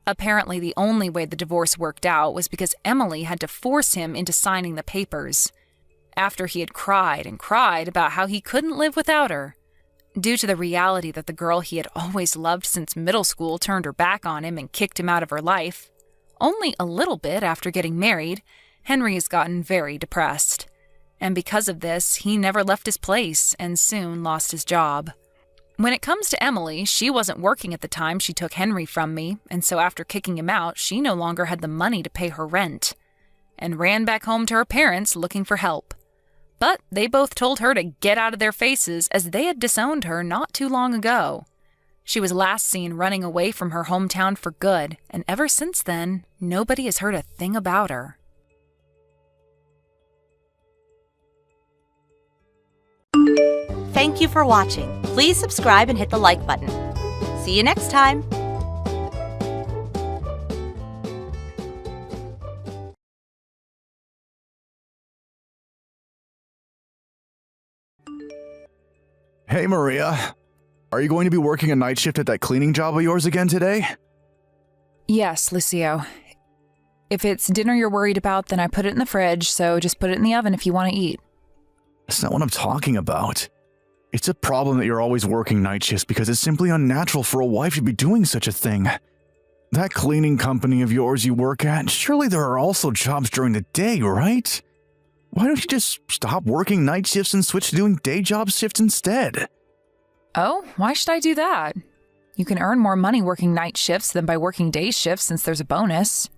Apparently, the only way the divorce worked out was because Emily had to force him into signing the papers, after he had cried and cried about how he couldn't live without her. Due to the reality that the girl he had always loved since middle school turned her back on him and kicked him out of her life, only a little bit after getting married, Henry has gotten very depressed. And because of this, he never left his place and soon lost his job. When it comes to Emily, she wasn't working at the time she took Henry from me, and so after kicking him out, she no longer had the money to pay her rent, and ran back home to her parents looking for help. But they both told her to get out of their faces as they had disowned her not too long ago. She was last seen running away from her hometown for good, and ever since then, nobody has heard a thing about her. Thank you for watching. Please subscribe and hit the like button. See you next time. Hey, Maria. Are you going to be working a night shift at that cleaning job of yours again today? Yes, Lucio. If it's dinner you're worried about, then I put it in the fridge, so just put it in the oven if you want to eat. That's not what I'm talking about. It's a problem that you're always working night shifts because it's simply unnatural for a wife to be doing such a thing. That cleaning company of yours you work at, surely there are also jobs during the day, right? Why don't you just stop working night shifts and switch to doing day job shifts instead? Oh, why should I do that? You can earn more money working night shifts than by working day shifts since there's a bonus.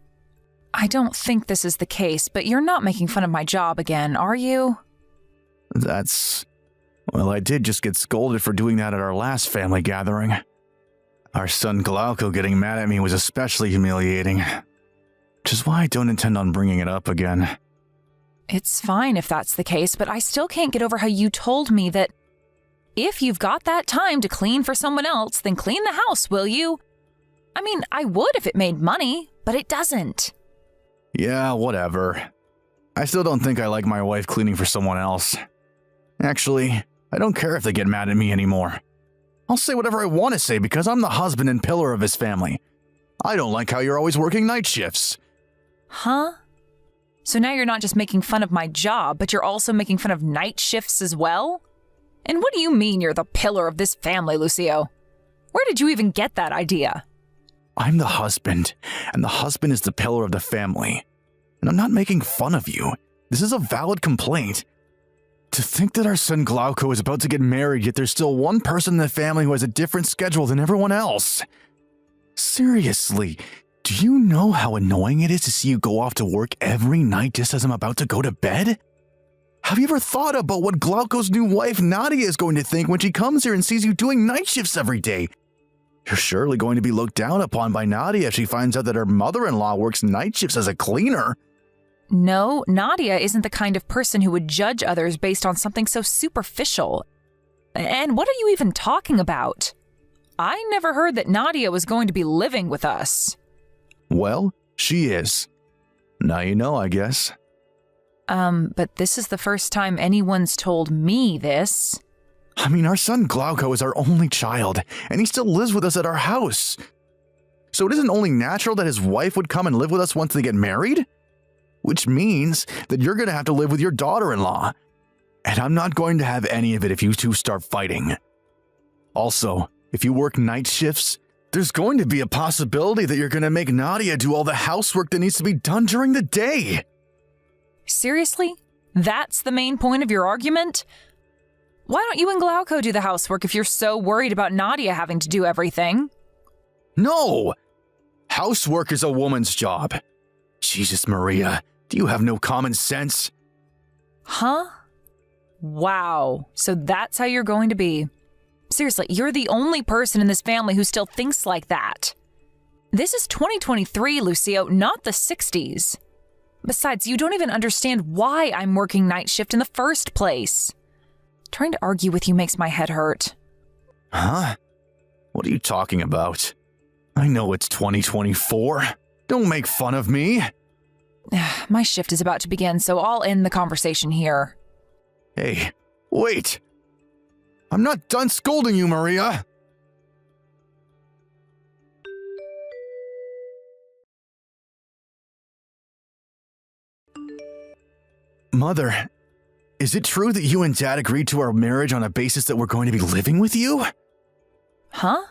I don't think this is the case, but you're not making fun of my job again, are you? Well, I did just get scolded for doing that at our last family gathering. Our son Glauco getting mad at me was especially humiliating, which is why I don't intend on bringing it up again. It's fine if that's the case, but I still can't get over how you told me that if you've got that time to clean for someone else, then clean the house, will you? I mean, I would if it made money, but it doesn't. Yeah, whatever. I still don't think I like my wife cleaning for someone else. Actually, I don't care if they get mad at me anymore. I'll say whatever I want to say because I'm the husband and pillar of his family. I don't like how you're always working night shifts. Huh? So now you're not just making fun of my job, but you're also making fun of night shifts as well? And what do you mean you're the pillar of this family, Lucio? Where did you even get that idea? I'm the husband, and the husband is the pillar of the family. And I'm not making fun of you. This is a valid complaint. To think that our son Glauco is about to get married, yet there's still one person in the family who has a different schedule than everyone else. Seriously, do you know how annoying it is to see you go off to work every night just as I'm about to go to bed? Have you ever thought about what Glauco's new wife Nadia is going to think when she comes here and sees you doing night shifts every day? You're surely going to be looked down upon by Nadia if she finds out that her mother-in-law works night shifts as a cleaner. No, Nadia isn't the kind of person who would judge others based on something so superficial. And what are you even talking about? I never heard that Nadia was going to be living with us. Well, she is. Now you know, I guess. But this is the first time anyone's told me this. I mean, our son Glauco is our only child, and he still lives with us at our house. So it isn't only natural that his wife would come and live with us once they get married? Which means that you're going to have to live with your daughter-in-law. And I'm not going to have any of it if you two start fighting. Also, if you work night shifts, there's going to be a possibility that you're going to make Nadia do all the housework that needs to be done during the day. Seriously? That's the main point of your argument? Why don't you and Glauco do the housework if you're so worried about Nadia having to do everything? No! Housework is a woman's job. Jesus, Maria, do you have no common sense? Huh? Wow. So that's how you're going to be. Seriously, you're the only person in this family who still thinks like that. This is 2023, Lucio, not the 60s. Besides, you don't even understand why I'm working night shift in the first place. Trying to argue with you makes my head hurt. Huh? What are you talking about? I know it's 2024. Don't make fun of me. My shift is about to begin, so I'll end the conversation here. Hey, wait. I'm not done scolding you, Maria. Mother, is it true that you and Dad agreed to our marriage on a basis that we're going to be living with you? Huh?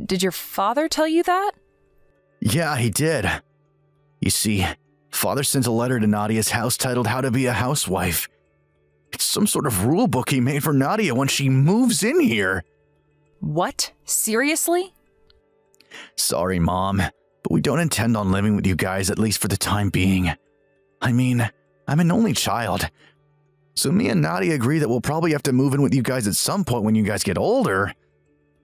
Did your father tell you that? Yeah, he did. You see, Father sent a letter to Nadia's house titled How to Be a Housewife. It's some sort of rule book he made for Nadia when she moves in here. What? Seriously? Sorry, Mom, but we don't intend on living with you guys, at least for the time being. I mean, I'm an only child. So me and Nadia agree that we'll probably have to move in with you guys at some point when you guys get older.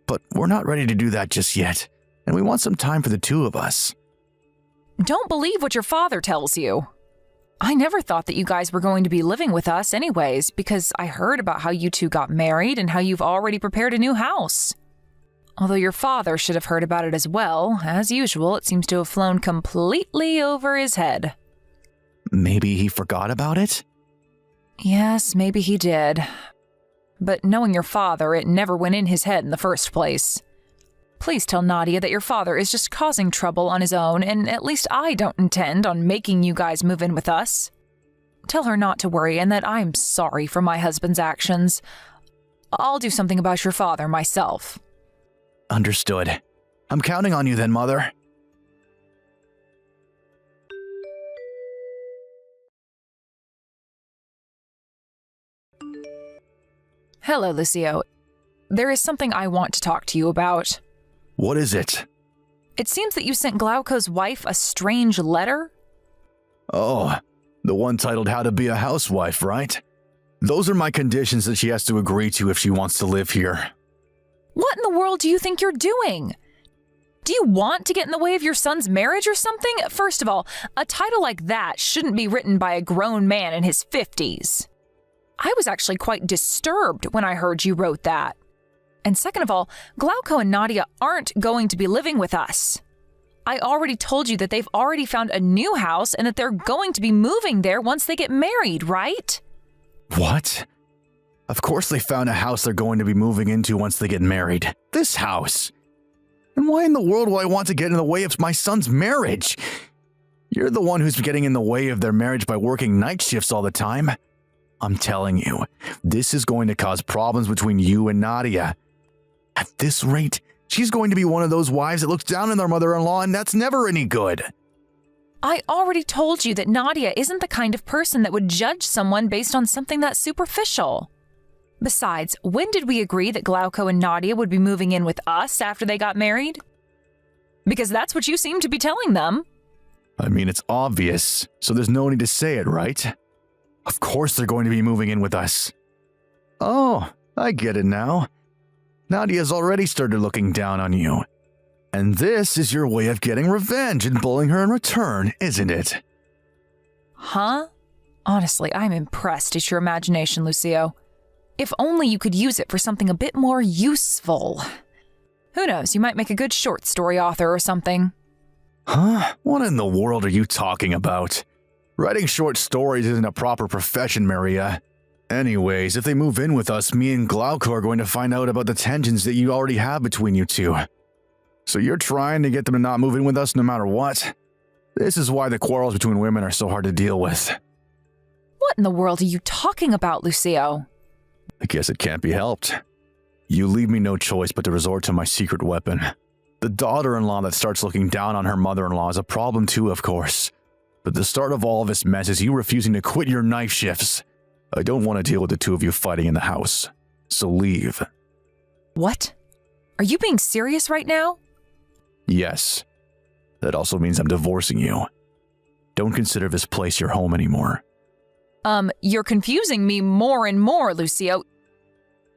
But we're not ready to do that just yet, and we want some time for the two of us. Don't believe what your father tells you. I never thought that you guys were going to be living with us anyways, because I heard about how you two got married and how you've already prepared a new house. Although your father should have heard about it as well. As usual, it seems to have flown completely over his head. Maybe he forgot about it? Yes, maybe he did. But knowing your father, it never went in his head in the first place. Please tell Nadia that your father is just causing trouble on his own, and at least I don't intend on making you guys move in with us. Tell her not to worry and that I'm sorry for my husband's actions. I'll do something about your father myself. Understood. I'm counting on you then, Mother. Hello, Lucio. There is something I want to talk to you about. What is it? It seems that you sent Glauco's wife a strange letter. Oh, the one titled How to Be a Housewife, right? Those are my conditions that she has to agree to if she wants to live here. What in the world do you think you're doing? Do you want to get in the way of your son's marriage or something? First of all, a title like that shouldn't be written by a grown man in his 50s. I was actually quite disturbed when I heard you wrote that. And second of all, Glauco and Nadia aren't going to be living with us. I already told you that they've already found a new house and that they're going to be moving there once they get married, right? What? Of course they found a house they're going to be moving into once they get married. This house. And why in the world would I want to get in the way of my son's marriage? You're the one who's getting in the way of their marriage by working night shifts all the time. I'm telling you, this is going to cause problems between you and Nadia. At this rate, she's going to be one of those wives that looks down on their mother-in-law, and that's never any good. I already told you that Nadia isn't the kind of person that would judge someone based on something that superficial. Besides, when did we agree that Glauco and Nadia would be moving in with us after they got married? Because that's what you seem to be telling them. I mean, it's obvious, so there's no need to say it, right? Of course they're going to be moving in with us. Oh, I get it now. Nadia's already started looking down on you. And this is your way of getting revenge and bullying her in return, isn't it? Huh? Honestly, I'm impressed at your imagination, Lucio. If only you could use it for something a bit more useful. Who knows, you might make a good short story author or something. Huh? What in the world are you talking about? Writing short stories isn't a proper profession, Maria. Anyways, if they move in with us, me and Glauco are going to find out about the tensions that you already have between you two. So you're trying to get them to not move in with us no matter what? This is why the quarrels between women are so hard to deal with. What in the world are you talking about, Lucio? I guess it can't be helped. You leave me no choice but to resort to my secret weapon. The daughter-in-law that starts looking down on her mother-in-law is a problem too, of course. But the start of all of this mess is you refusing to quit your night shifts. I don't want to deal with the two of you fighting in the house. So leave. What? Are you being serious right now? Yes. That also means I'm divorcing you. Don't consider this place your home anymore. You're confusing me more and more, Lucio.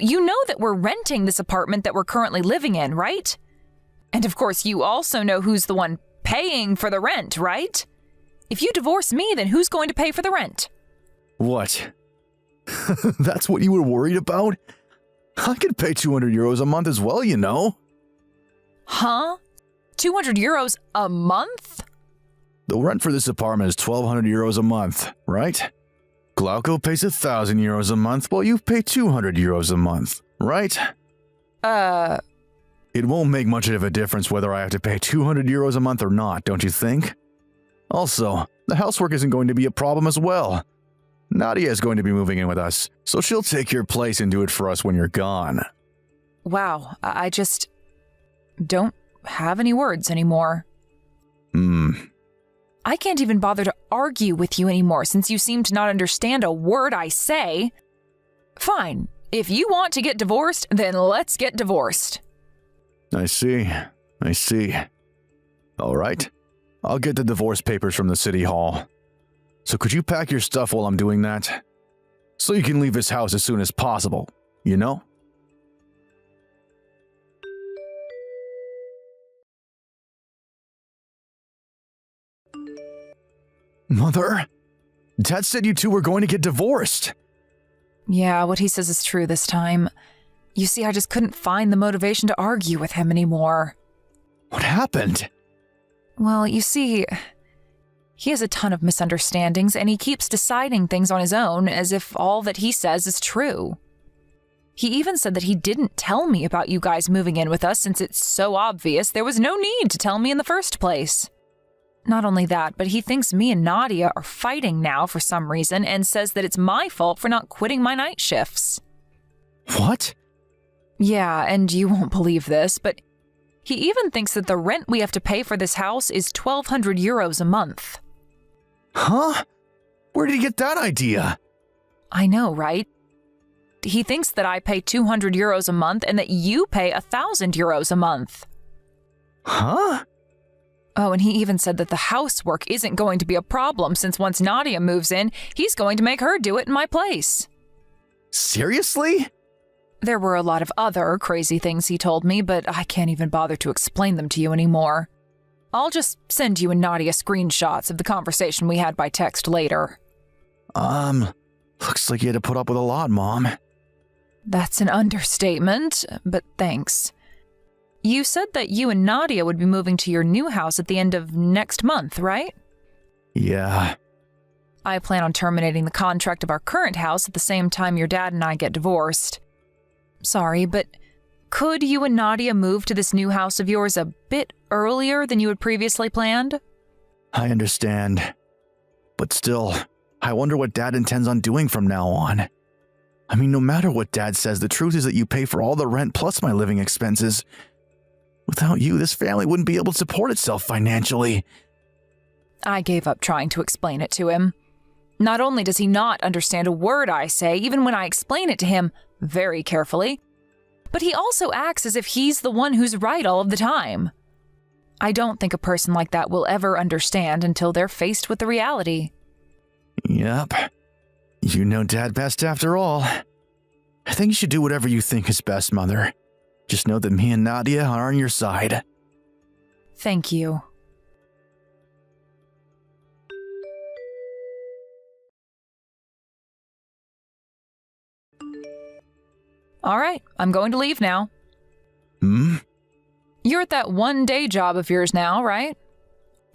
You know that we're renting this apartment that we're currently living in, right? And of course, you also know who's the one paying for the rent, right? If you divorce me, then who's going to pay for the rent? What? That's what you were worried about? I could pay 200 euros a month as well, you know. Huh? 200 euros a month? The rent for this apartment is 1,200 euros a month, right? Glauco pays 1,000 euros a month while you pay 200 euros a month, right? It won't make much of a difference whether I have to pay 200 euros a month or not, don't you think? Also, the housework isn't going to be a problem as well. Nadia is going to be moving in with us, so she'll take your place and do it for us when you're gone. Wow, I just don't have any words anymore. I can't even bother to argue with you anymore since you seem to not understand a word I say. Fine, if you want to get divorced, then let's get divorced. I see. All right, I'll get the divorce papers from the city hall. So could you pack your stuff while I'm doing that? So you can leave this house as soon as possible, you know? Mother? Dad said you two were going to get divorced. Yeah, what he says is true this time. You see, I just couldn't find the motivation to argue with him anymore. What happened? Well, you see, he has a ton of misunderstandings, and he keeps deciding things on his own as if all that he says is true. He even said that he didn't tell me about you guys moving in with us since it's so obvious there was no need to tell me in the first place. Not only that, but he thinks me and Nadia are fighting now for some reason and says that it's my fault for not quitting my night shifts. What? Yeah, and you won't believe this, but he even thinks that the rent we have to pay for this house is 1,200 euros a month. Huh? Where did he get that idea? I know, right? He thinks that I pay 200 euros a month and that you pay 1,000 euros a month. Huh? Oh, and he even said that the housework isn't going to be a problem since once Nadia moves in, he's going to make her do it in my place. Seriously? There were a lot of other crazy things he told me, but I can't even bother to explain them to you anymore. I'll just send you and Nadia screenshots of the conversation we had by text later. Looks like you had to put up with a lot, Mom. That's an understatement, but thanks. You said that you and Nadia would be moving to your new house at the end of next month, right? Yeah. I plan on terminating the contract of our current house at the same time your dad and I get divorced. Sorry, but could you and Nadia move to this new house of yours a bit earlier than you had previously planned? I understand. But still, I wonder what Dad intends on doing from now on. I mean, no matter what Dad says, the truth is that you pay for all the rent plus my living expenses. Without you, this family wouldn't be able to support itself financially. I gave up trying to explain it to him. Not only does he not understand a word I say, even when I explain it to him very carefully, but he also acts as if he's the one who's right all of the time. I don't think a person like that will ever understand until they're faced with the reality. Yep. You know Dad best after all. I think you should do whatever you think is best, Mother. Just know that me and Nadia are on your side. Thank you. All right, I'm going to leave now. You're at that one-day job of yours now, right?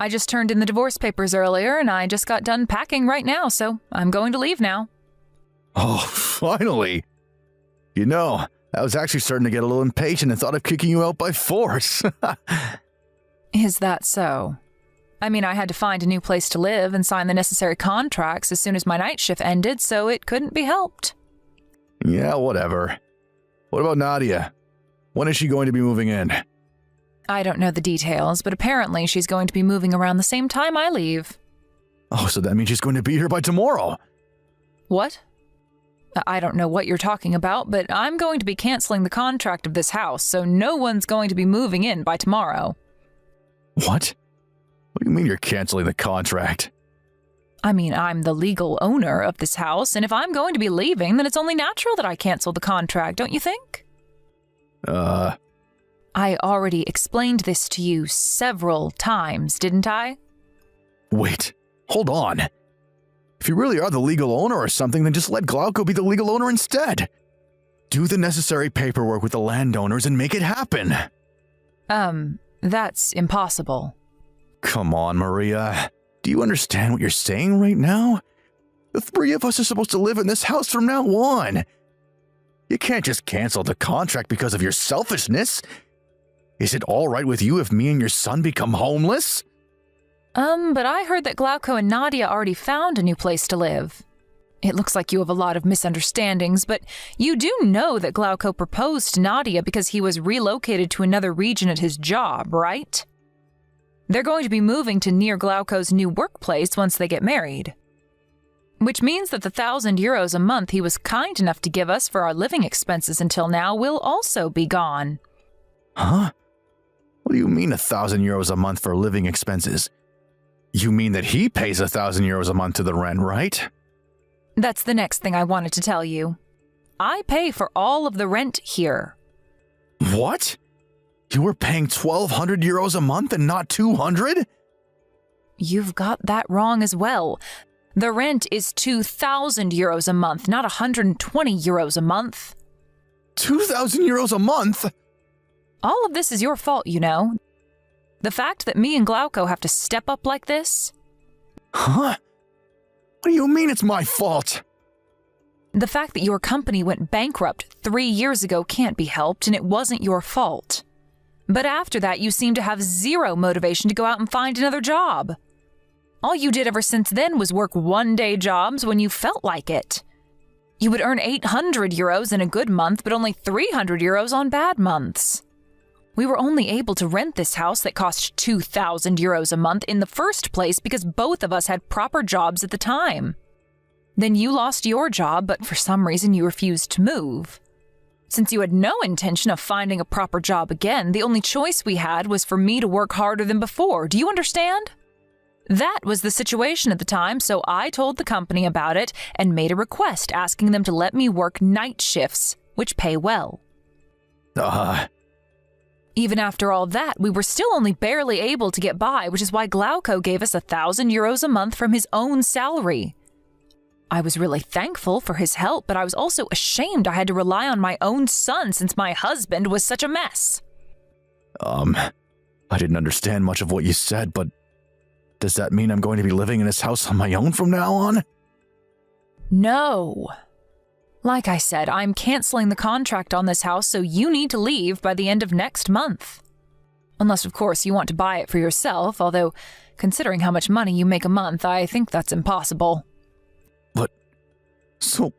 I just turned in the divorce papers earlier, and I just got done packing right now, so I'm going to leave now. Oh, finally. You know, I was actually starting to get a little impatient and thought of kicking you out by force. Is that so? I mean, I had to find a new place to live and sign the necessary contracts as soon as my night shift ended, so it couldn't be helped. Yeah, whatever. What about Nadia? When is she going to be moving in? I don't know the details, but apparently she's going to be moving around the same time I leave. Oh, so that means she's going to be here by tomorrow. What? I don't know what you're talking about, but I'm going to be canceling the contract of this house, so no one's going to be moving in by tomorrow. What? What do you mean you're canceling the contract? I mean, I'm the legal owner of this house, and if I'm going to be leaving, then it's only natural that I cancel the contract, don't you think? I already explained this to you several times, didn't I? Wait, hold on. If you really are the legal owner or something, then just let Glauco be the legal owner instead. Do the necessary paperwork with the landowners and make it happen. That's impossible. Come on, Maria. Do you understand what you're saying right now? The three of us are supposed to live in this house from now on. You can't just cancel the contract because of your selfishness. Is it all right with you if me and your son become homeless? But I heard that Glauco and Nadia already found a new place to live. It looks like you have a lot of misunderstandings, but you do know that Glauco proposed to Nadia because he was relocated to another region at his job, right? They're going to be moving to near Glauco's new workplace once they get married. Which means that the 1,000 euros a month he was kind enough to give us for our living expenses until now will also be gone. Huh? What do you mean 1,000 euros a month for living expenses? You mean that he pays 1,000 euros a month to the rent, right? That's the next thing I wanted to tell you. I pay for all of the rent here. What? You were paying 1,200 euros a month and not 200? You've got that wrong as well. The rent is 2,000 euros a month, not 120 euros a month. 2,000 euros a month? All of this is your fault, you know. The fact that me and Glauco have to step up like this. Huh? What do you mean it's my fault? The fact that your company went bankrupt 3 years ago can't be helped, and it wasn't your fault. But after that, you seem to have zero motivation to go out and find another job. All you did ever since then was work one-day jobs when you felt like it. You would earn 800 euros in a good month, but only 300 euros on bad months. We were only able to rent this house that cost 2,000 euros a month in the first place because both of us had proper jobs at the time. Then you lost your job, but for some reason you refused to move. Since you had no intention of finding a proper job again, the only choice we had was for me to work harder than before. Do you understand? That was the situation at the time, so I told the company about it and made a request asking them to let me work night shifts, which pay well. Even after all that, we were still only barely able to get by, which is why Glauco gave us 1,000 euros a month from his own salary. I was really thankful for his help, but I was also ashamed I had to rely on my own son since my husband was such a mess. I didn't understand much of what you said, but does that mean I'm going to be living in this house on my own from now on? No. Like I said, I'm canceling the contract on this house, so you need to leave by the end of next month. Unless, of course, you want to buy it for yourself, although, considering how much money you make a month, I think that's impossible. But, so,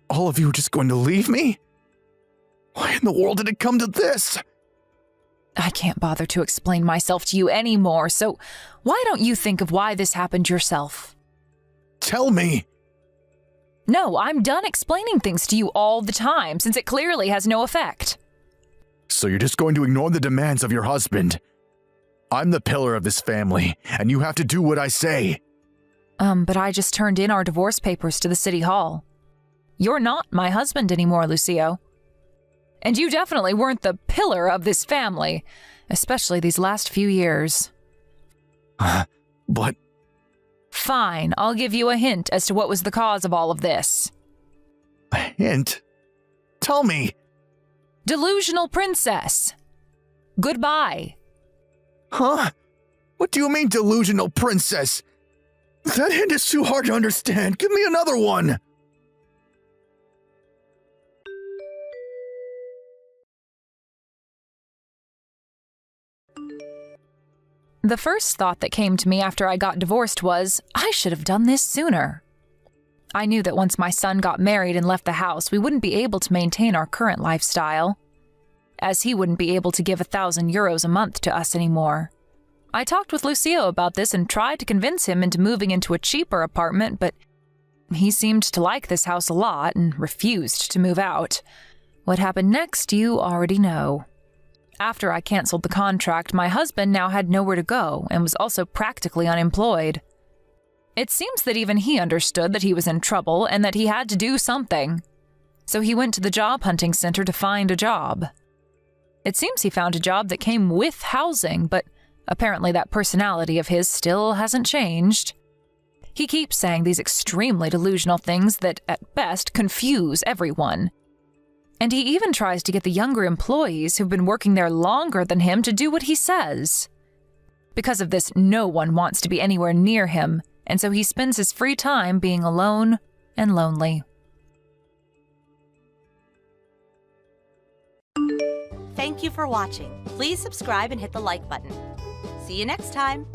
all of you are just going to leave me? Why in the world did it come to this? I can't bother to explain myself to you anymore, so why don't you think of why this happened yourself? Tell me! No, I'm done explaining things to you all the time, since it clearly has no effect. So you're just going to ignore the demands of your husband? I'm the pillar of this family, and you have to do what I say. But I just turned in our divorce papers to the city hall. You're not my husband anymore, Lucio. And you definitely weren't the pillar of this family, especially these last few years. But... Fine, I'll give you a hint as to what was the cause of all of this. A hint? Tell me! Delusional princess. Goodbye. Huh? What do you mean, delusional princess? That hint is too hard to understand. Give me another one! The first thought that came to me after I got divorced was, I should have done this sooner. I knew that once my son got married and left the house, we wouldn't be able to maintain our current lifestyle, as he wouldn't be able to give 1,000 euros a month to us anymore. I talked with Lucio about this and tried to convince him into moving into a cheaper apartment, but he seemed to like this house a lot and refused to move out. What happened next, you already know. After I canceled the contract, my husband now had nowhere to go and was also practically unemployed. It seems that even he understood that he was in trouble and that he had to do something. So he went to the job hunting center to find a job. It seems he found a job that came with housing, but apparently that personality of his still hasn't changed. He keeps saying these extremely delusional things that, at best, confuse everyone. And he even tries to get the younger employees who've been working there longer than him to do what he says. Because of this, no one wants to be anywhere near him, and so he spends his free time being alone and lonely. Thank you for watching. Please subscribe and hit the like button. See you next time.